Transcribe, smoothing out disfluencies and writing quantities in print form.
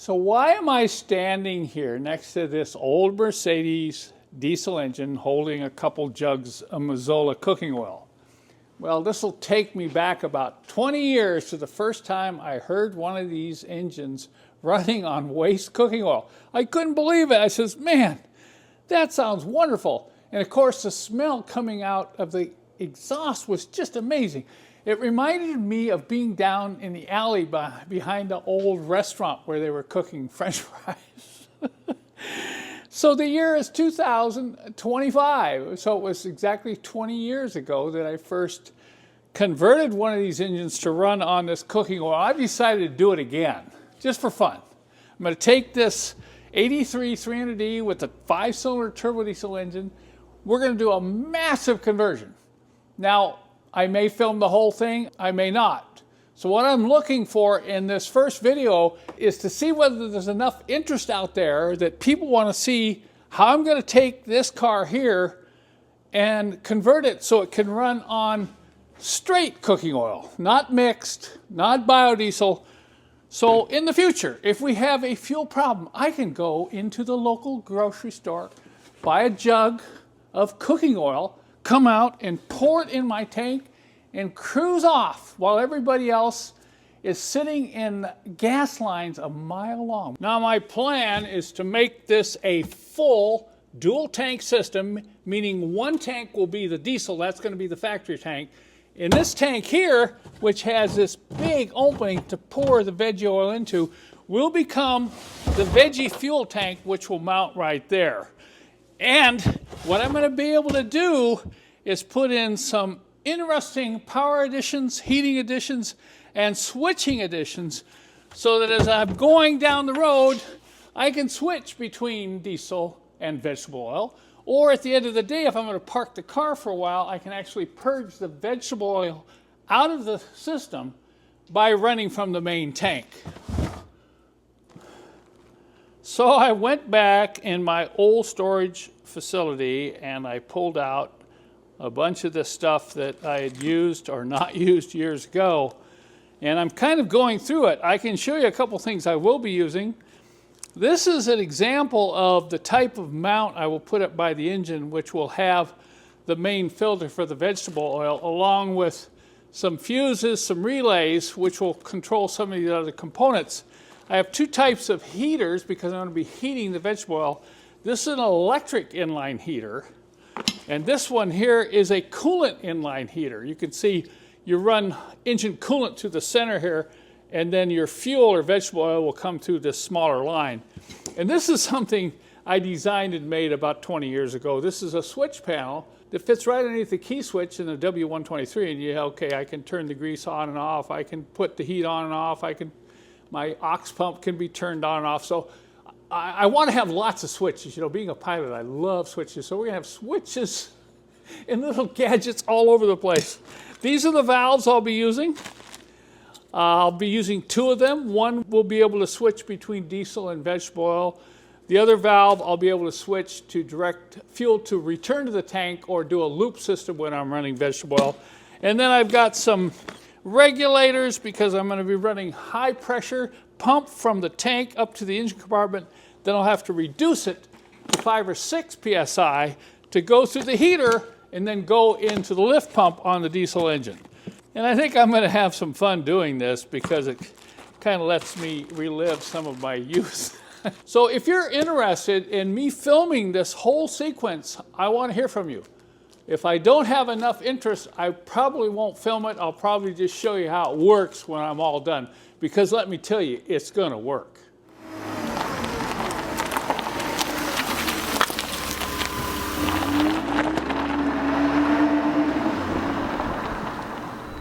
So why am I standing here next to this old Mercedes diesel engine holding a couple jugs of Mazola cooking oil? Well, this will take me back about 20 years to the first time I heard one of these engines running on waste cooking oil. I couldn't believe it. I says, man, that sounds wonderful. And of course, the smell coming out of the exhaust was just amazing. It reminded me of being down in the alley behind the old restaurant where they were cooking French fries. So the year is 2025. So it was exactly 20 years ago that I first converted one of these engines to run on this cooking oil. I decided to do it again, just for fun. I'm going to take this 83 300D with a 5-cylinder turbo diesel engine. We're going to do a massive conversion. Now, I may film the whole thing, I may not. So what I'm looking for in this first video is to see whether there's enough interest out there that people want to see how I'm going to take this car here and convert it so it can run on straight cooking oil, not mixed, not biodiesel. So in the future, if we have a fuel problem, I can go into the local grocery store, buy a jug of cooking oil, come out and pour it in my tank and cruise off while everybody else is sitting in gas lines a mile long. Now my plan is to make this a full dual tank system, meaning one tank will be the diesel, that's going to be the factory tank. In this tank here, which has this big opening to pour the veggie oil into, will become the veggie fuel tank, which will mount right there. And what I'm going to be able to do is put in some interesting power additions, heating additions, and switching additions so that as I'm going down the road, I can switch between diesel and vegetable oil. Or at the end of the day, if I'm going to park the car for a while, I can actually purge the vegetable oil out of the system by running from the main tank. So I went back in my old storage facility and I pulled out a bunch of the stuff that I had used or not used years ago. And I'm kind of going through it. I can show you a couple things I will be using. This is an example of the type of mount I will put up by the engine, which will have the main filter for the vegetable oil, along with some fuses, some relays, which will control some of the other components. I have two types of heaters because I'm going to be heating the vegetable oil. This is an electric inline heater, and this one here is a coolant inline heater. You can see you run engine coolant to the center here, and then your fuel or vegetable oil will come through this smaller line. And this is something I designed and made about 20 years ago. This is a switch panel that fits right underneath the key switch in the W123, and okay, I can turn the grease on and off, I can put the heat on and off, my aux pump can be turned on and off. So I want to have lots of switches. You know, being a pilot, I love switches. So we're going to have switches and little gadgets all over the place. These are the valves I'll be using. I'll be using two of them. One will be able to switch between diesel and vegetable oil. The other valve I'll be able to switch to direct fuel to return to the tank or do a loop system when I'm running vegetable oil. And then I've got some regulators because I'm going to be running high pressure pump from the tank up to the engine compartment. Then I'll have to reduce it to 5 or 6 psi to go through the heater and then go into the lift pump on the diesel engine. And I think I'm going to have some fun doing this because it kind of lets me relive some of my youth. So if you're interested in me filming this whole sequence, I want to hear from you. If I don't have enough interest, I probably won't film it. I'll probably just show you how it works when I'm all done. Because let me tell you, it's going to work.